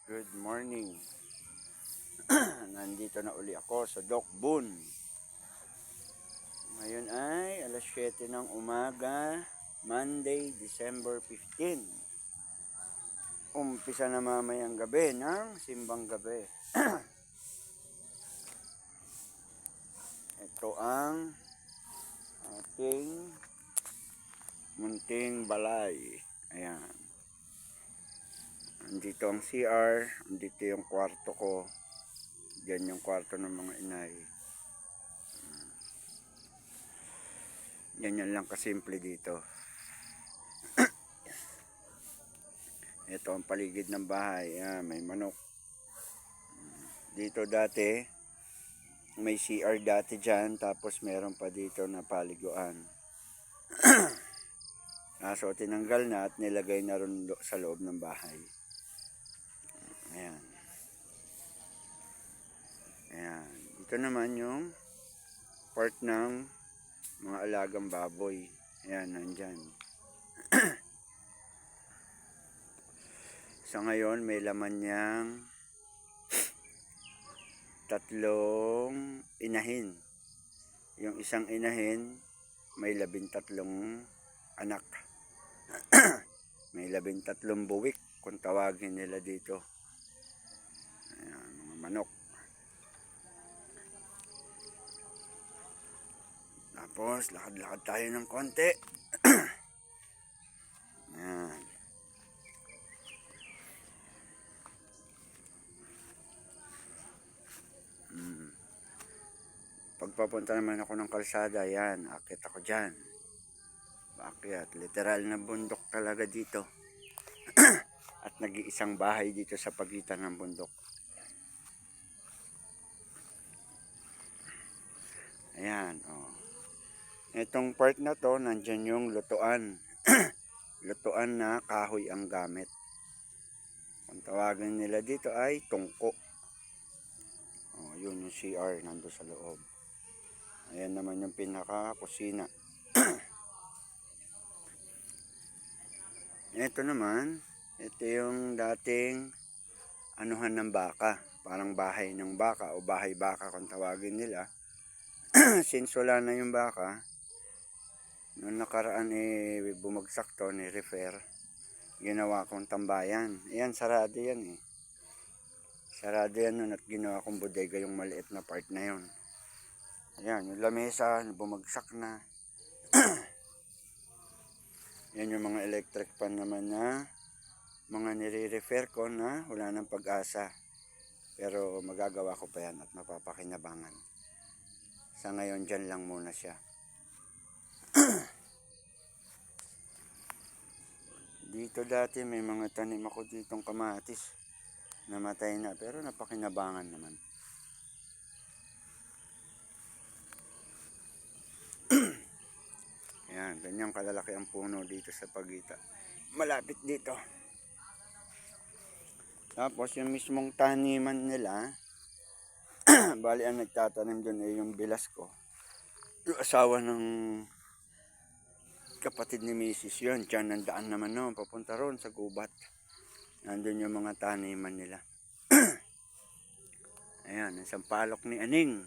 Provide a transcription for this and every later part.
Good morning. Nandito na uli ako sa Doc Boon. Ngayon ay alas 7 ng umaga, Monday, December 15. Umpisa na mamayang gabi ng simbang gabi. Ito ang ating munting balay. Ayan. Andito ang CR, andito yung kwarto ko. Diyan yung kwarto ng mga inay. Yan lang kasimple dito. Ito ang paligid ng bahay. May manok. Dito dati, may CR dati dyan. Tapos meron pa dito na paliguan. So tinanggal na at nilagay na rin sa loob ng bahay. Ayan. Ayan. Dito naman yung part ng mga alagang baboy. Ayan, nandyan. Sa ngayon, may laman niyang 3 inahin. Yung isang inahin, may 13 anak. May 13 buwik, kung tawagin nila dito. Ayan, mga manok. Tapos, lakad-lakad tayo ng konti. Ayan. Pagpapunta naman ako ng kalsada, yan, akit ako dyan. Bakit? Literal na bundok talaga dito. At nag-iisang bahay dito sa pagitan ng bundok. Ayan, oh. Itong part na to, nandyan yung lutuan. Lutuan na kahoy ang gamit. Kung tawagin nila dito ay tungko. Oh, yun yung CR nando sa loob. Ayan naman yung pinaka-kusina. Ito naman, ito yung dating anuhan ng baka. Parang bahay ng baka o bahay baka kung tawagin nila. Since wala na yung baka, noong nakaraan bumagsak to, ni-refer. Ginawa kong tambayan. Ayan, sarado yan . Sarado yan nun at ginawa kong bodega yung maliit na part na yun. Ayan, yung lamesa, bumagsak na. Yan yung mga electric pan naman na mga nire-refer ko na wala nang pag-asa. Pero magagawa ko pa yan at mapapakinabangan. Sa ngayon, dyan lang muna siya. Dito dati may mga tanim ako ditong kamatis. Namatay na pero napakinabangan naman. Ayan, ganyang kalalaki ang puno dito sa pagitan. Malapit dito. Tapos yung mismong taniman nila, bali ang nagtatanim doon ay yung bilas ko. Yung asawa ng kapatid ni Mrs. yun. Diyan ang daan naman no, papunta ron sa gubat. Nandun yung mga taniman nila. Ayan, ang sampalok ni Aning.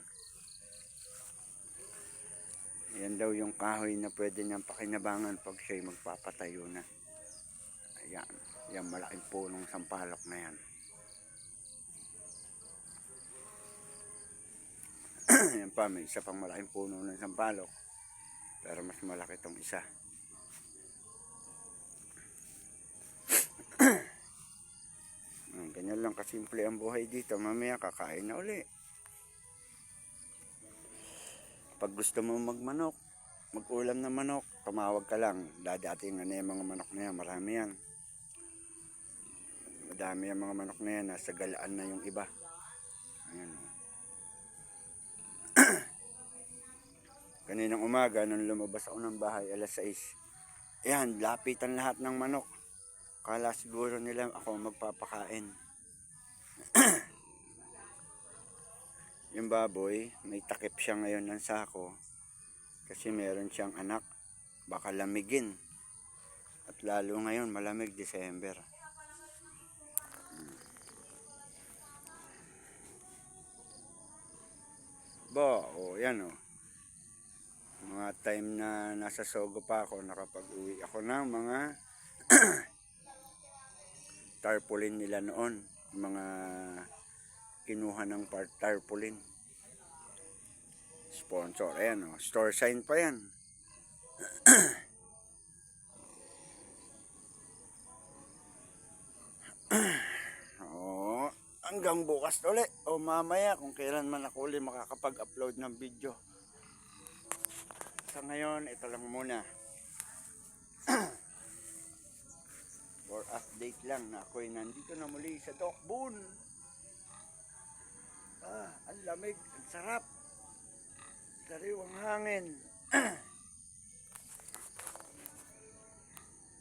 Ayan daw yung kahoy na pwede niyang pakinabangan pag siya'y magpapatayo na. Ayan, yung malaking punong sampalok na yan. Ayan pa, may isa pang malaking puno ng sampalok. Pero mas malaki itong isa. Ganyan lang kasimple ang buhay dito. Mamaya kakain na uli. Pag gusto mo magmanok, mag-ulam na manok, tumawag ka lang. Dadating na yung mga manok na yan. Marami yan. Madami yung mga manok na yan. Nasa galaan na yung iba. Ayan. Kaninang umaga, nung lumabas ako ng bahay, alas 6. Ayan, lapitan lahat ng manok. Kala siguro nila ako magpapakain. Yung baboy, may takip siya ngayon ng sako. Kasi meron siyang anak. Baka lamigin. At lalo ngayon, malamig December. Ayan oh. Mga time na nasa Sogo pa ako, nakapag-uwi ako ng mga tarpaulin nila noon. Mga kinuha ng tarpaulin. Sponsor. Ayan oh. Store sign pa yan. Oh, hanggang bukas ulit o mamaya kung kailan man ako ulit makakapag-upload ng video. Sa ngayon, ito lang muna. For update lang na ako'y nandito na muli sa Doc Boon. Ang lamig, ang sarap. Sariwang hangin.